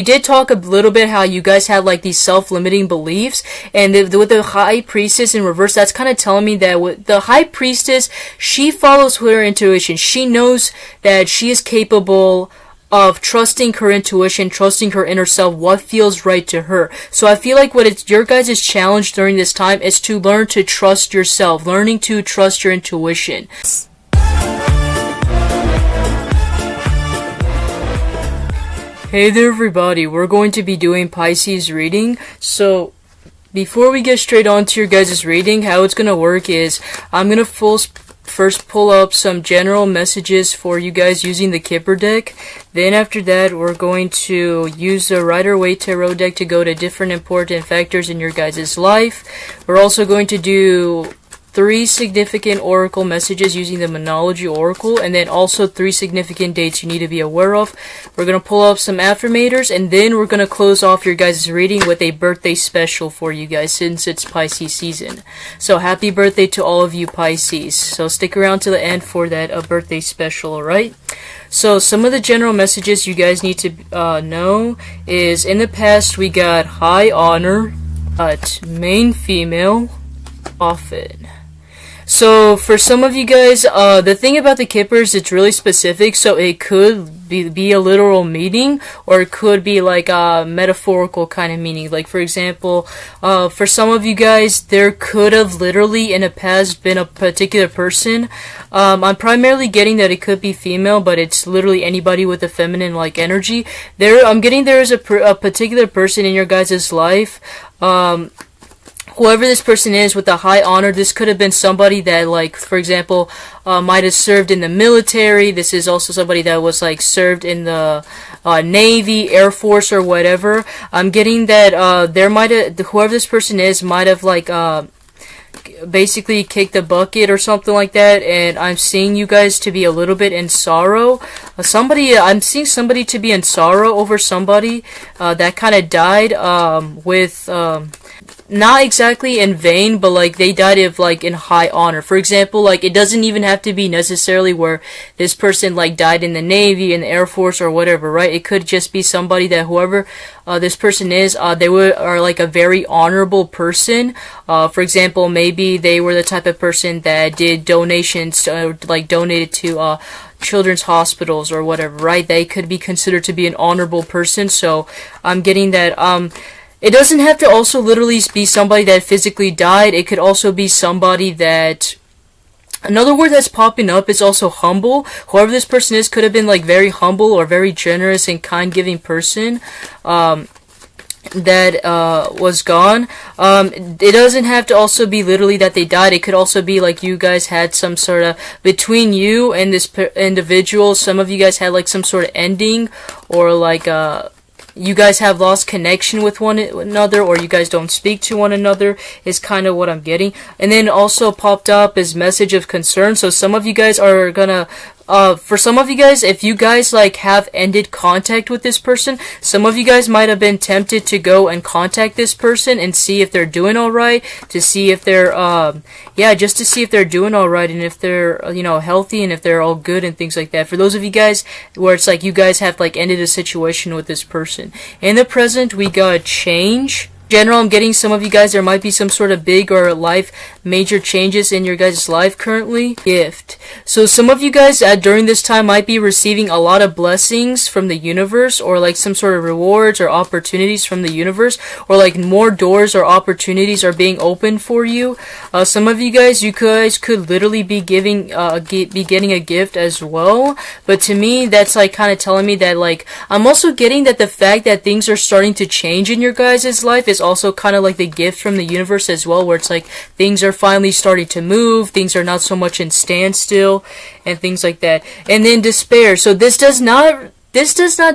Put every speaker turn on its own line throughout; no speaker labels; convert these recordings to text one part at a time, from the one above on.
We did talk a little bit how you guys had like these self-limiting beliefs, and with the High Priestess in reverse, that's kind of telling me that with the High Priestess, she follows her intuition. She knows that she is capable of trusting her intuition, trusting her inner self, what feels right to her. So I feel like what it's your guys' challenge during this time is to learn to trust yourself, learning to trust your intuition. Hey there everybody, we're going to be doing Pisces reading. So before we get straight on to your guys' reading, how it's going to work is I'm going to first pull up some general messages for you guys using the Kipper deck. Then after that, we're going to use the Rider-Waite Tarot deck to go to different important factors in your guys' life. We're also going to do 3 significant oracle messages using the Monology Oracle, and then also 3 significant dates you need to be aware of. We're going to pull up some affirmators, and then we're going to close off your guys' reading with a birthday special for you guys since it's Pisces season. So happy birthday to all of you Pisces. So stick around to the end for that birthday special, alright? So some of the general messages you guys need to know is in the past we got high honor, main female, often. So for some of you guys, the thing about the Kippers, it's really specific, so it could be a literal meaning, or it could be like a metaphorical kind of meaning. Like for example, for some of you guys, there could have literally in the past been a particular person. I'm primarily getting that it could be female, but it's literally anybody with a feminine like energy. I'm getting there is a particular person in your guys' life. Whoever this person is with a high honor, this could have been somebody that, like, for example, might have served in the military. This is also somebody that was, like, served in the Navy, Air Force, or whatever. I'm getting that whoever this person is might have, like, basically kicked the bucket or something like that, and I'm seeing you guys to be a little bit in sorrow. I'm seeing somebody to be in sorrow over somebody that kind of died with not exactly in vain, but like they died of like in high honor. For example, like it doesn't even have to be necessarily where this person like died in the Navy, in the Air Force, or whatever, right? It could just be somebody that whoever this person is, they are like a very honorable person. For example, maybe they were the type of person that did donations, like donated to children's hospitals or whatever, right? They could be considered to be an honorable person. So I'm getting that it doesn't have to also literally be somebody that physically died. It could also be somebody that... Another word that's popping up is also humble. Whoever this person is could have been like very humble or very generous and kind-giving person that was gone. It doesn't have to also be literally that they died. It could also be like you guys had some sort of... Between you and this individual, some of you guys had like some sort of ending, or like... you guys have lost connection with one another, or you guys don't speak to one another, is kind of what I'm getting. And then also popped up is message of concern. So some of you guys are gonna for some of you guys, if you guys like have ended contact with this person, some of you guys might have been tempted to go and contact this person and see if they're doing alright, to see if they're just to see if they're doing alright, and if they're healthy, and if they're all good and things like that. For those of you guys where it's like you guys have like ended a situation with this person. In the present, we got change. In general, I'm getting some of you guys, there might be some sort of big or life major changes in your guys' life currently. Gift. So some of you guys during this time might be receiving a lot of blessings from the universe, or like some sort of rewards or opportunities from the universe, or like more doors or opportunities are being opened for you. Some of you guys, could literally be getting a gift as well. But to me, that's like kind of telling me that like I'm also getting that the fact that things are starting to change in your guys' life is also kind of like the gift from the universe as well, where it's like things are finally starting to move, things are not so much in standstill and things like that. And then despair. So this does not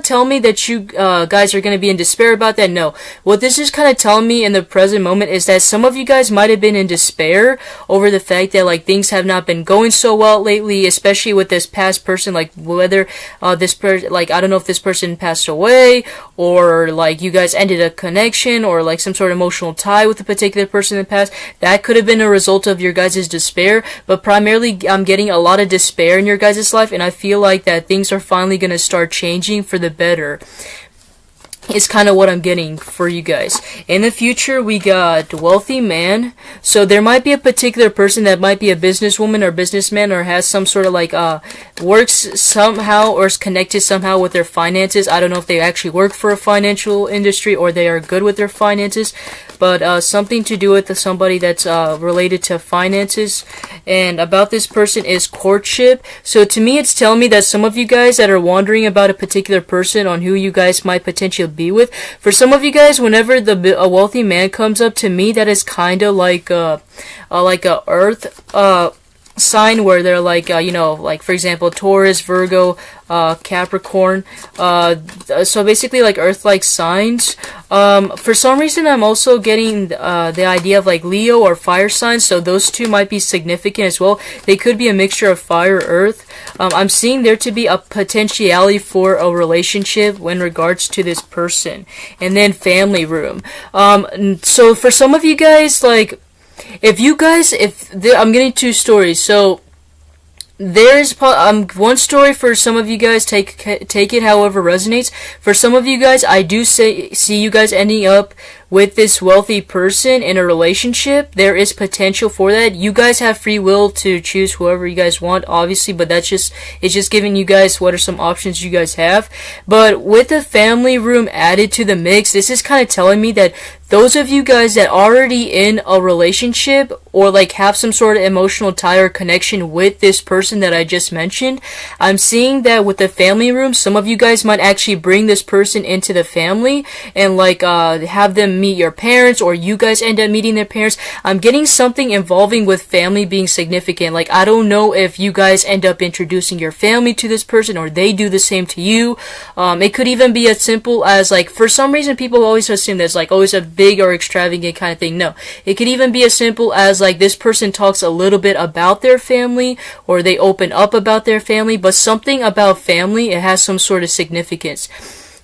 tell me that you guys are going to be in despair about that. No. What this is kind of telling me in the present moment is that some of you guys might have been in despair over the fact that like things have not been going so well lately, especially with this past person, like whether this person, like I don't know if this person passed away, or like you guys ended a connection, or like some sort of emotional tie with a particular person in the past. That could have been a result of your guys' despair, but primarily I'm getting a lot of despair in your guys' life, and I feel like that things are finally going to start changing for the better. is kind of what I'm getting for you guys. In the future, we got wealthy man. So there might be a particular person that might be a businesswoman or businessman, or has some sort of like works somehow or is connected somehow with their finances. I don't know if they actually work for a financial industry or they are good with their finances, but something to do with somebody that's related to finances. And about this person is courtship. So to me, it's telling me that some of you guys that are wondering about a particular person on who you guys might potentially be with, for some of you guys, whenever a wealthy man comes up, to me that is kind of like a earth sign, where they're like like for example Taurus, Virgo, Capricorn, so basically like earth-like signs. For some reason I'm also getting the idea of like Leo or fire signs, so those two might be significant as well. They could be a mixture of fire, earth. I'm seeing there to be a potentiality for a relationship in regards to this person. And then family room. So for some of you guys, like, I'm getting two stories. So there's one story for some of you guys. Take it however resonates. For some of you guys, I do see you guys ending up with this wealthy person in a relationship. There is potential for that. You guys have free will to choose whoever you guys want, obviously, but it's just giving you guys what are some options you guys have. But with the family room added to the mix, this is kind of telling me that those of you guys that are already in a relationship or like have some sort of emotional tie or connection with this person that I just mentioned, I'm seeing that with the family room, some of you guys might actually bring this person into the family and like have them meet your parents, or you guys end up meeting their parents. I'm getting something involving with family being significant. Like, I don't know if you guys end up introducing your family to this person or they do the same to you. It could even be as simple as like, for some reason people always assume there's like always a big or extravagant kind of thing. No, it could even be as simple as like this person talks a little bit about their family, or they open up about their family, but something about family, it has some sort of significance.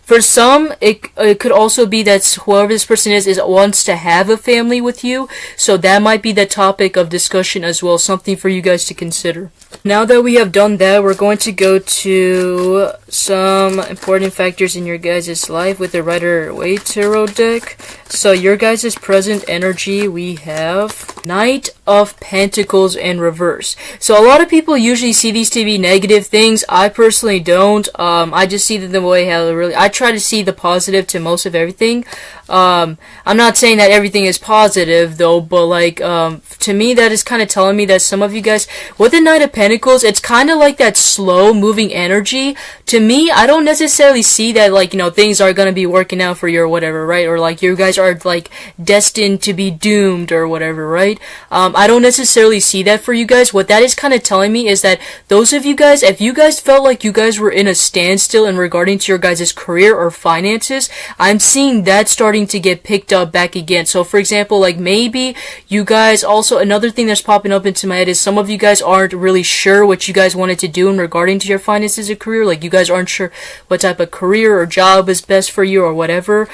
For some, it could also be that whoever this person is wants to have a family with you, so that might be the topic of discussion as well, something for you guys to consider. Now that we have done that, we're going to go to some important factors in your guys' life with the Rider-Waite Tarot deck. So your guys' present energy, we have Knight of Pentacles in reverse. So a lot of people usually see these to be negative things. I personally don't. I just see them the way how I try to see the positive to most of everything. I'm not saying that everything is positive though, but like to me that is kind of telling me that some of you guys with the Knight of Pentacles, it's kind of like that slow moving energy. To me, I don't necessarily see that like, things are going to be working out for you or whatever, right? Or like you guys are like destined to be doomed or whatever, right? I don't necessarily see that for you guys. What that is kind of telling me is that those of you guys, if you guys felt like you guys were in a standstill in regarding to your guys' career or finances, I'm seeing that starting to get picked up back again. So for example, like maybe you guys also, another thing that's popping up into my head is some of you guys aren't really sure what you guys wanted to do in regarding to your finances or career. Like you guys aren't sure what type of career or job is best for you or whatever.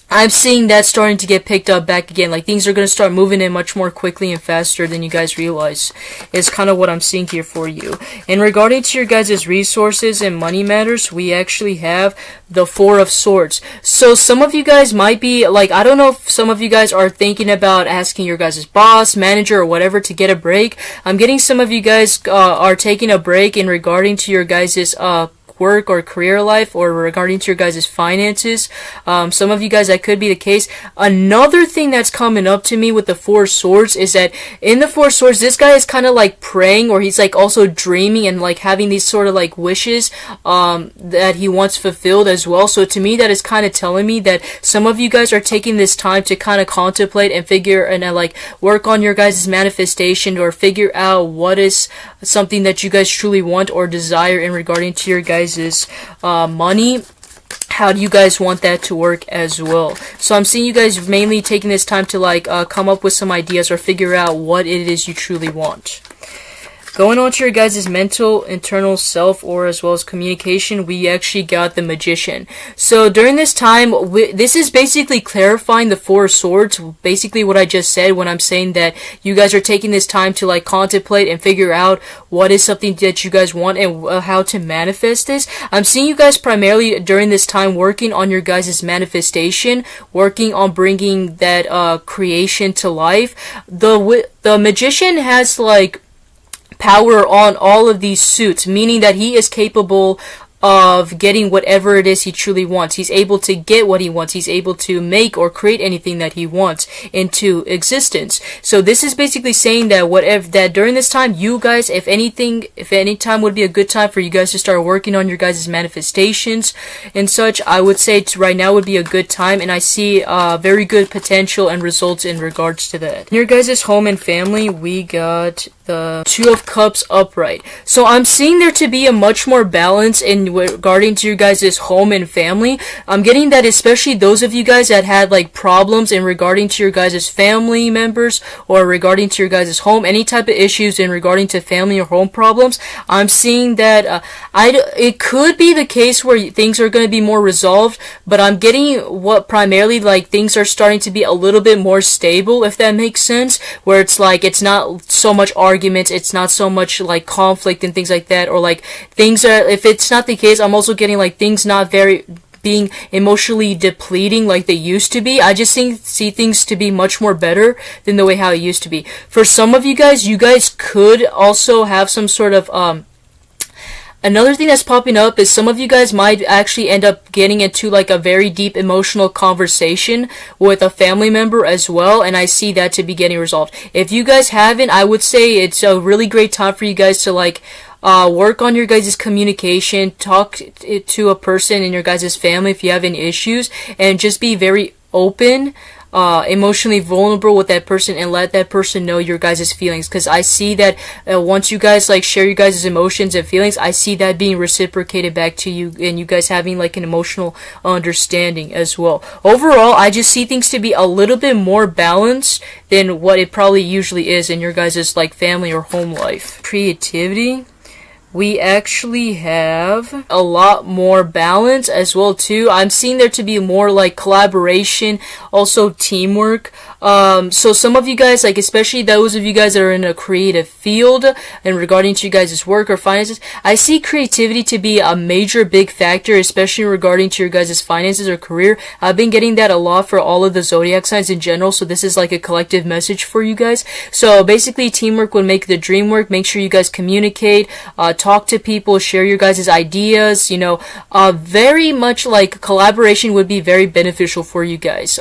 I'm seeing that starting to get picked up back again. Like things are going to start moving in much more quickly and faster than you guys realize. Is kind of what I'm seeing here for you. And regarding to your guys' resources and money matters, we actually have the Four of Swords. So some of you guys might be like, I don't know if some of you guys are thinking about asking your guys' boss, manager, or whatever to get a break. I'm getting some of you guys are taking a break in regarding to your guys' work or career life, or regarding to your guys' finances. Some of you guys, that could be the case. Another thing that's coming up to me with the Four of Swords is that in the Four of Swords, this guy is kind of like praying, or he's like also dreaming and like having these sort of like wishes that he wants fulfilled as well. So to me, that is kind of telling me that some of you guys are taking this time to kind of contemplate and figure and like work on your guys' manifestation, or figure out what is something that you guys truly want or desire in regarding to your guys' money. How do you guys want that to work as well? So I'm seeing you guys mainly taking this time to like come up with some ideas or figure out what it is you truly want. Going on to your guys' mental, internal self, or as well as communication, we actually got the Magician. So during this time, this is basically clarifying the Four of Swords, basically what I just said when I'm saying that you guys are taking this time to like contemplate and figure out what is something that you guys want and how to manifest this. I'm seeing you guys primarily during this time working on your guys' manifestation, working on bringing that creation to life. The Magician has like power on all of these suits, meaning that he is capable of getting whatever it is he truly wants. He's able to get what he wants. He's able to make or create anything that he wants into existence. So this is basically saying that during this time, you guys, if any time would be a good time for you guys to start working on your guys' manifestations and such, I would say right now would be a good time, and I see very good potential and results in regards to that. In your guys' home and family, we got the Two of Cups upright. So I'm seeing there to be a much more balance in regarding to your guys' home and family. I'm getting that especially those of you guys that had like problems in regarding to your guys' family members or regarding to your guys' home, any type of issues in regarding to family or home problems, I'm seeing that it could be the case where things are going to be more resolved, but I'm getting what primarily like things are starting to be a little bit more stable, if that makes sense, where it's like it's not so much arguments, it's not so much like conflict and things like that, or like things are, if it's not the case, I'm also getting like things not very being emotionally depleting like they used to be. I just see things to be much more better than the way how it used to be. For some of you guys could also have some sort of another thing that's popping up is some of you guys might actually end up getting into like a very deep emotional conversation with a family member as well, and I see that to be getting resolved. If you guys haven't, I would say it's a really great time for you guys to like work on your guys' communication, talk to a person in your guys' family if you have any issues, and just be very open, emotionally vulnerable with that person, and let that person know your guys' feelings, because I see that once you guys like share your guys' emotions and feelings, I see that being reciprocated back to you and you guys having like an emotional understanding as well. Overall, I just see things to be a little bit more balanced than what it probably usually is in your guys' like family or home life. Creativity, we actually have a lot more balance as well too. I'm seeing there to be more like collaboration, also teamwork. So some of you guys, like especially those of you guys that are in a creative field and regarding to you guys' work or finances, I see creativity to be a major big factor, especially regarding to your guys' finances or career. I've been getting that a lot for all of the zodiac signs in general, so this is like a collective message for you guys. So basically teamwork would make the dream work. Make sure you guys communicate, talk to people, share your guys' ideas, very much like collaboration would be very beneficial for you guys.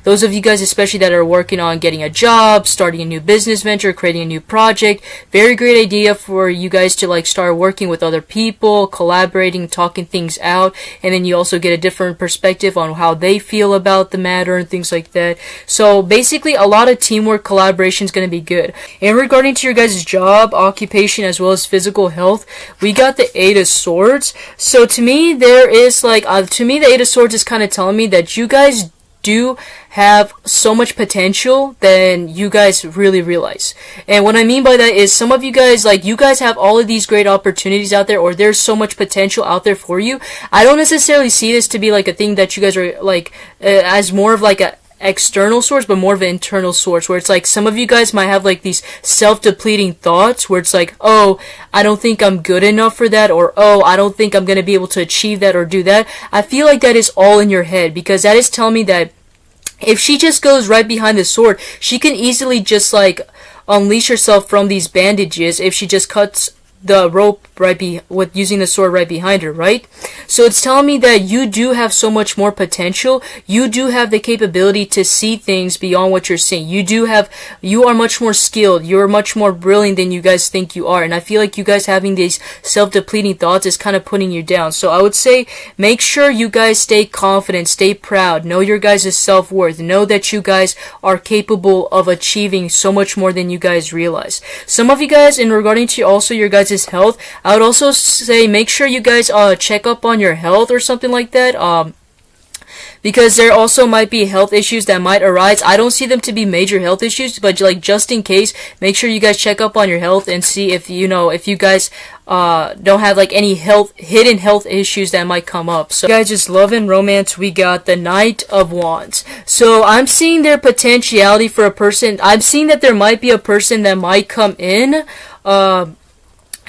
Those of you guys especially that are working on getting a job, starting a new business venture, creating a new project, very great idea for you guys to like start working with other people, collaborating, talking things out, and then you also get a different perspective on how they feel about the matter and things like that. So basically a lot of teamwork, collaboration is going to be good. And regarding to your guys' job, occupation, as well as physical health, we got the Eight of Swords. So to me, there is like, the Eight of Swords is kind of telling me that you guys do have so much potential than you guys really realize. And what I mean by that is some of you guys, like you guys have all of these great opportunities out there, or there's so much potential out there for you. I don't necessarily see this to be like a thing that you guys are like as more of like a external source, but more of an internal source, where it's like some of you guys might have like these self-depleting thoughts where it's like, oh, I don't think I'm good enough for that, or oh, I don't think I'm going to be able to achieve that or do that. I feel like that is all in your head, because that is telling me that if she just goes right behind the sword, she can easily just like unleash herself from these bandages if she just cuts the rope with using the sword right behind her, right? So it's telling me that you do have so much more potential. You do have the capability to see things beyond what you're seeing. You are much more skilled. You're much more brilliant than you guys think you are. And I feel like you guys having these self-depleting thoughts is kind of putting you down. So I would say make sure you guys stay confident, stay proud, know your guys' self-worth, know that you guys are capable of achieving so much more than you guys realize. Some of you guys, in regarding to also your guys' health, I would also say make sure you guys check up on your health or something like that. because there also might be health issues that might arise. I don't see them to be major health issues, but like just in case, make sure you guys check up on your health and see if if you guys don't have like any hidden health issues that might come up. So guys, just love and romance, we got the Knight of Wands. So I'm seeing their potentiality for a person. I'm seeing that there might be a person that might come in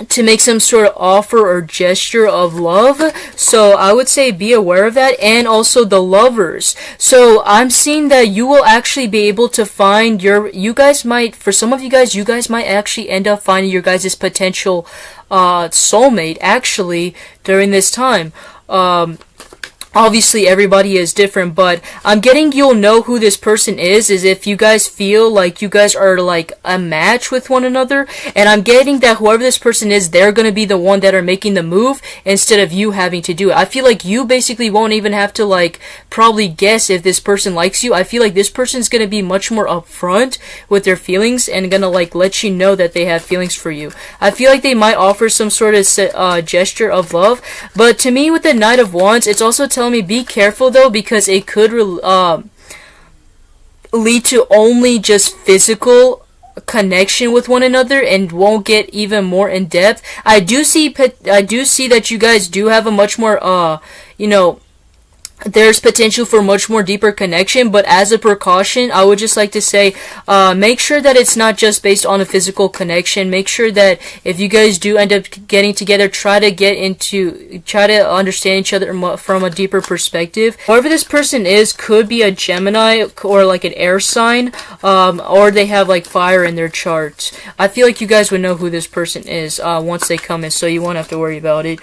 to make some sort of offer or gesture of love. So I would say be aware of that. And also the Lovers. So I'm seeing that you will actually be able to find for some of you guys might actually end up finding your guys' potential soulmate actually during this time. Obviously everybody is different, but I'm getting you'll know who this person is if you guys feel like you guys are like a match with one another. And I'm getting that whoever this person is, they're gonna be the one that are making the move instead of you having to do it. I feel like you basically won't even have to like probably guess if this person likes you. I feel like this person's gonna be much more upfront with their feelings and gonna like let you know that they have feelings for you. I feel like they might offer some sort of gesture of love, but to me with the Knight of Wands, it's also telling me be careful though, because it could lead to only just physical connection with one another and won't get even more in depth. I do see that you guys do have a much more there's potential for much more deeper connection, but as a precaution, I would just like to say, make sure that it's not just based on a physical connection. Make sure that if you guys do end up getting together, try to understand each other from a deeper perspective. Whoever this person is could be a Gemini or like an air sign, or they have like fire in their chart. I feel like you guys would know who this person is once they come in, so you won't have to worry about it.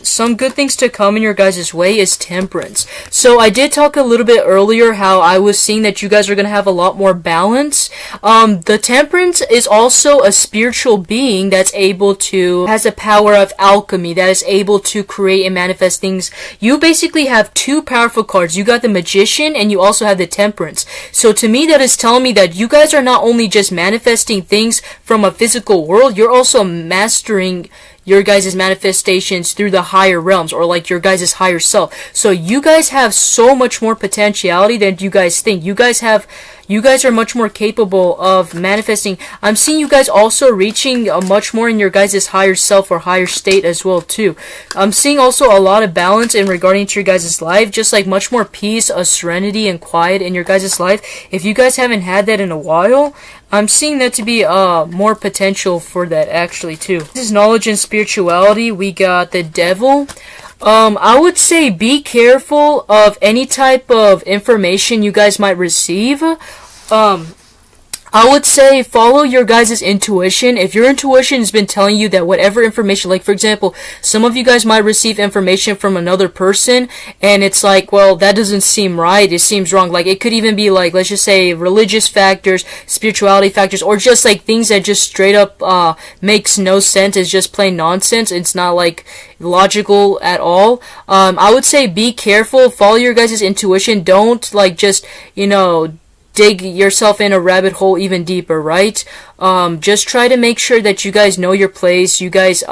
Some good things to come in your guys' way is Temperance. So I did talk a little bit earlier how I was seeing that you guys are going to have a lot more balance. The Temperance is also a spiritual being that's has a power of alchemy, that is able to create and manifest things. You basically have two powerful cards. You got the Magician and you also have the Temperance. So to me, that is telling me that you guys are not only just manifesting things from a physical world, you're also mastering your guys' manifestations through the higher realms, or like your guys' higher self. So you guys have so much more potentiality than you guys think. You guys are much more capable of manifesting. I'm seeing you guys also reaching much more in your guys' higher self or higher state as well too. I'm seeing also a lot of balance in regarding to your guys' life, just like much more peace, serenity, and quiet in your guys' life. If you guys haven't had that in a while, I'm seeing that to be more potential for that actually too. This is knowledge and spirituality. We got the Devil. I would say be careful of any type of information you guys might receive. I would say follow your guys' intuition. If your intuition has been telling you that whatever information, like for example, some of you guys might receive information from another person and it's like, well, that doesn't seem right, it seems wrong. Like it could even be like, let's just say religious factors, spirituality factors, or just like things that just straight up makes no sense. It's just plain nonsense. It's not like logical at all. I would say be careful, follow your guys' intuition. Don't like just, dig yourself in a rabbit hole even deeper, right? Just try to make sure that you guys know your place, you guys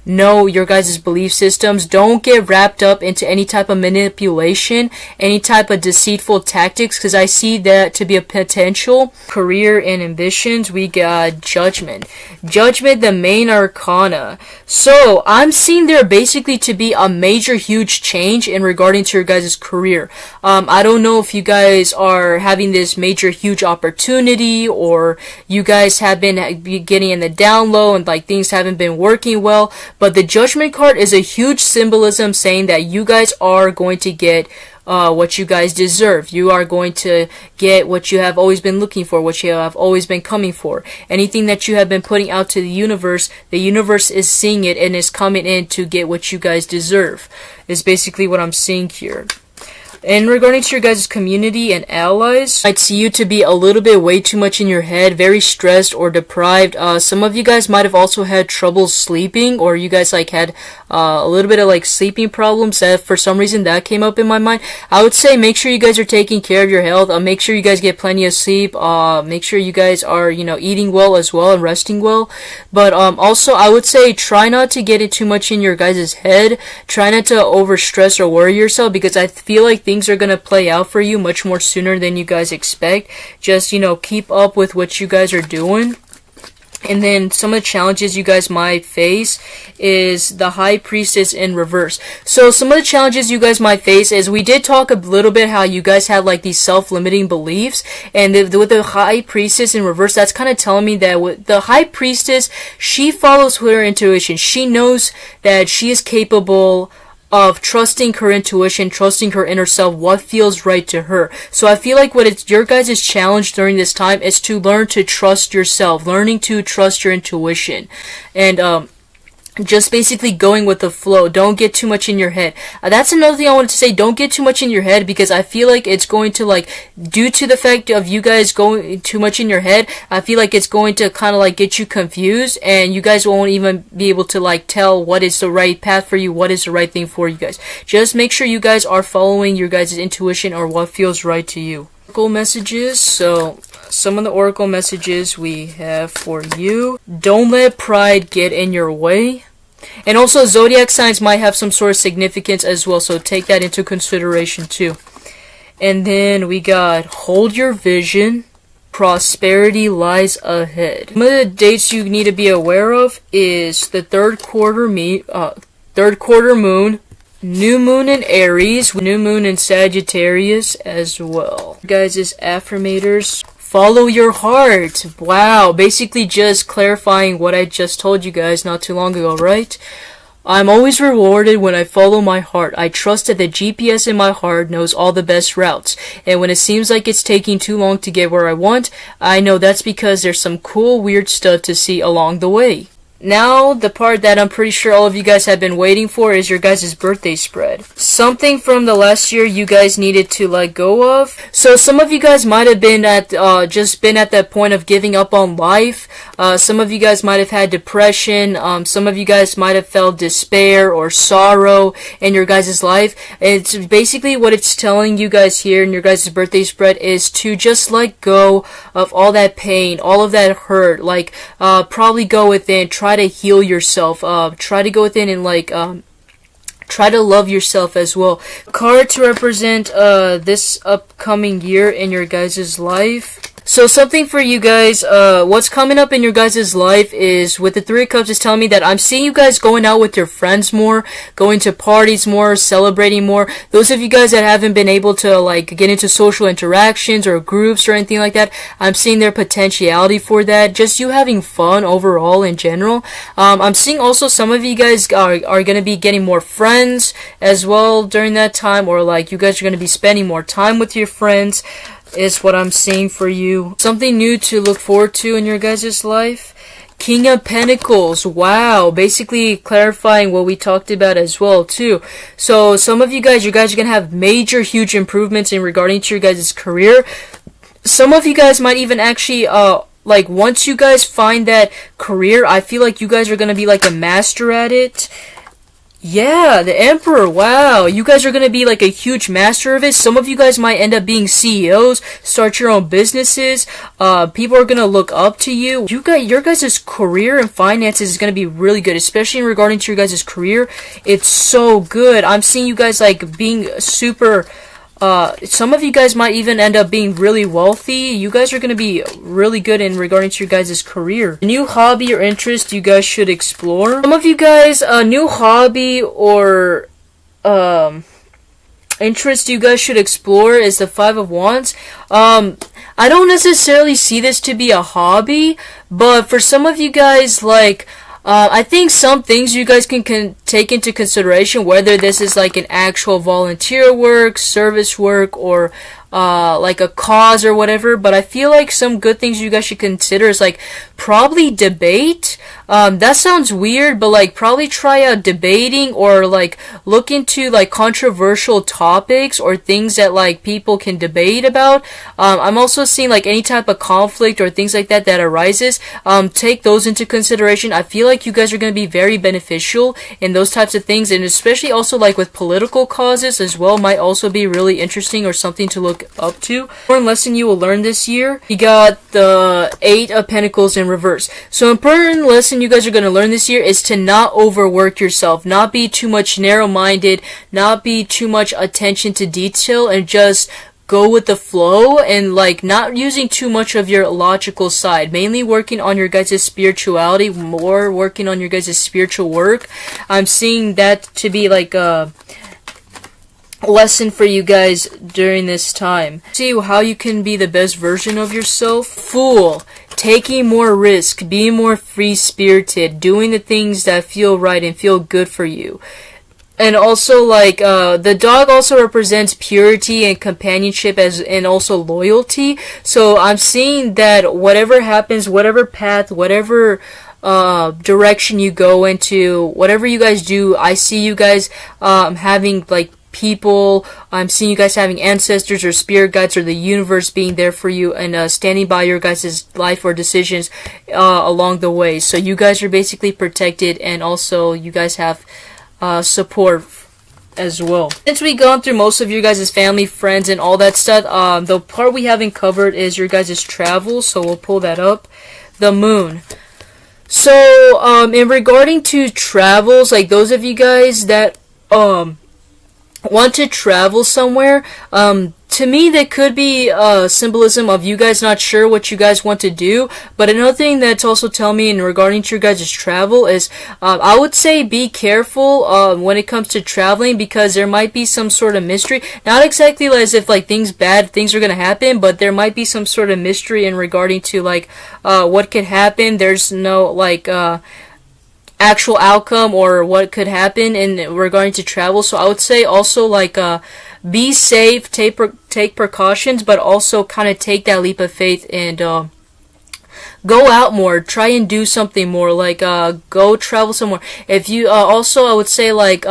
know your guys' belief systems. Don't get wrapped up into any type of manipulation, any type of deceitful tactics, because I see that to be a potential. Career and ambitions, we got Judgment. Judgment, the main arcana. So, I'm seeing there basically to be a major huge change in regarding to your guys' career. I don't know if you guys are having this major huge opportunity, or you guys have been getting in the down low and like things haven't been working well, but the Judgment card is a huge symbolism saying that you guys are going to get what you guys deserve. You are going to get what you have always been looking for, what you have always been coming for. Anything that you have been putting out to the universe is seeing it and is coming in to get what you guys deserve, is basically what I'm seeing here. And regarding to your guys' community and allies, I'd see you to be a little bit way too much in your head, very stressed or deprived. Some of you guys might have also had trouble sleeping, or you guys like had a little bit of like sleeping problems. That for some reason that came up in my mind. I would say make sure you guys are taking care of your health. Make sure you guys get plenty of sleep. Make sure you guys are eating well as well and resting well. But also I would say try not to get it too much in your guys' head. Try not to overstress or worry yourself, because I feel like things are gonna play out for you much more sooner than you guys expect. Just, you know, keep up with what you guys are doing. And then some of the challenges you guys might face is the High Priestess in reverse. So some of the challenges you guys might face is, we did talk a little bit how you guys had like these self-limiting beliefs, and with the High Priestess in reverse, that's kind of telling me that with the High Priestess, she follows her intuition. She knows that she is capable of trusting her intuition, trusting her inner self, what feels right to her. So I feel like what it's your guys' challenge during this time is to learn to trust yourself, learning to trust your intuition, and just basically going with the flow. Don't get too much in your head. That's another thing I wanted to say. Don't get too much in your head, because I feel like it's going to, like, due to the fact of you guys going too much in your head, I feel like it's going to kind of like get you confused, and you guys won't even be able to like tell what is the right path for you, what is the right thing for you guys. Just make sure you guys are following your guys' intuition or what feels right to you. Oracle messages. So some of the oracle messages we have for you: don't let pride get in your way. And also, zodiac signs might have some sort of significance as well, so take that into consideration too. And then we got hold your vision, prosperity lies ahead. Some of the dates you need to be aware of is the third quarter moon, new moon in Aries, new moon in Sagittarius as well. Guys, is affirmators. Follow your heart. Wow, basically just clarifying what I just told you guys not too long ago, right? I'm always rewarded when I follow my heart. I trust that the GPS in my heart knows all the best routes. And when it seems like it's taking too long to get where I want, I know that's because there's some cool, weird stuff to see along the way. Now, the part that I'm pretty sure all of you guys have been waiting for is your guys' birthday spread. Something from the last year you guys needed to let go of. So some of you guys might have been at, just been at that point of giving up on life. Some of you guys might have had depression. Some of you guys might have felt despair or sorrow in your guys' life. It's basically what it's telling you guys here in your guys' birthday spread is to just let go of all that pain, all of that hurt. Like, probably go within, try to heal yourself, try to go within and like try to love yourself as well. Card to represent this upcoming year in your guys' life. So something for you guys, what's coming up in your guys' life is, with the Three of Cups, is telling me that I'm seeing you guys going out with your friends more, going to parties more, celebrating more. Those of you guys that haven't been able to like get into social interactions or groups or anything like that, I'm seeing their potentiality for that. Just you having fun overall in general. I'm seeing also some of you guys are going to be getting more friends as well during that time, or like you guys are going to be spending more time with your friends, is what I'm seeing for you. Something new to look forward to in your guys' life. King of Pentacles. Wow, basically clarifying what we talked about as well too. So some of you guys are going to have major huge improvements in regarding to your guys' career. Some of you guys might even actually like once you guys find that career, I feel like you guys are going to be like a master at it. Yeah, the Emperor. Wow, you guys are going to be like a huge master of it. Some of you guys might end up being CEOs, start your own businesses. People are going to look up to you. Your guys' career and finances is going to be really good, especially in regarding to your guys' career. It's so good. I'm seeing you guys like being super... some of you guys might even end up being really wealthy. You guys are going to be really good in regarding to your guys' career. A new hobby or interest you guys should explore. Some of you guys, a new hobby or interest you guys should explore is the Five of Wands. I don't necessarily see this to be a hobby, but for some of you guys, like, I think some things you guys can take into consideration, whether this is like an actual volunteer work, service work, or like a cause or whatever. But I feel like some good things you guys should consider is like probably debate. That sounds weird, but like probably try out debating, or like look into like controversial topics or things that like people can debate about. I'm also seeing like any type of conflict or things like that arises. Take those into consideration. I feel like you guys are going to be very beneficial in those types of things, and especially also like with political causes as well might also be really interesting or something to look look up to. Important lesson you will learn this year. You got the 8 of Pentacles in reverse. So important lesson you guys are going to learn this year is to not overwork yourself, not be too much narrow-minded, not be too much attention to detail, and just go with the flow, and like not using too much of your logical side, mainly working on your guys' spirituality, more working on your guys' spiritual work. I'm seeing that to be like a lesson for you guys during this time. See how you can be the best version of yourself. Fool. Taking more risk, being more free-spirited, doing the things that feel right and feel good for you. And also, like, the dog also represents purity and companionship and also loyalty. So I'm seeing that whatever happens, whatever path, whatever direction you go into, whatever you guys do, I see you guys having, like, people. I'm seeing you guys having ancestors or spirit guides or the universe being there for you and standing by your guys' life or decisions along the way. So you guys are basically protected, and also you guys have support as well. Since we've gone through most of your guys' family, friends, and all that stuff, the part we haven't covered is your guys' travel, so we'll pull that up. The moon. So, in regarding to travels, like those of you guys that, want to travel somewhere, to me that could be symbolism of you guys not sure what you guys want to do. But another thing that's also telling me in regarding to your guys' travel is I would say be careful when it comes to traveling, because there might be some sort of mystery, not exactly as if like bad things are gonna happen, but there might be some sort of mystery in regarding to like what could happen. There's no like actual outcome or what could happen in regarding to travel. So I would say also like be safe, take precautions, but also kind of take that leap of faith and go out more, try and do something more, like go travel somewhere. If you also, I would say like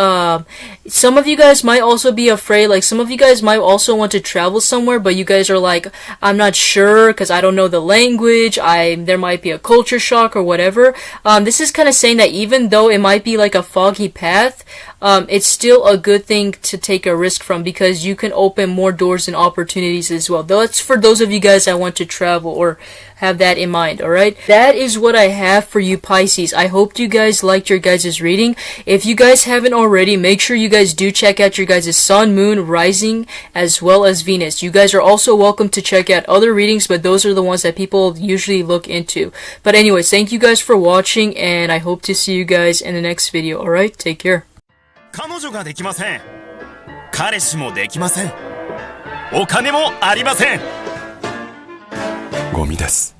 some of you guys might also be afraid, like some of you guys might also want to travel somewhere, but you guys are like, I'm not sure because I don't know the language, there might be a culture shock or whatever. This is kind of saying that even though it might be like a foggy path, it's still a good thing to take a risk from, because you can open more doors and opportunities as well. That's for those of you guys that want to travel or have that in mind. Alright, that is what I have for you Pisces. I hope you guys liked your guys' reading. If you guys haven't already, make sure you guys do check out your guys' sun, moon, rising, as well as Venus. You guys are also welcome to check out other readings, but those are the ones that people usually look into. But anyways, thank you guys for watching, and I hope to see you guys in the next video. Alright, take care.
彼女ができません。彼氏もできません。お金もありません。ゴミです。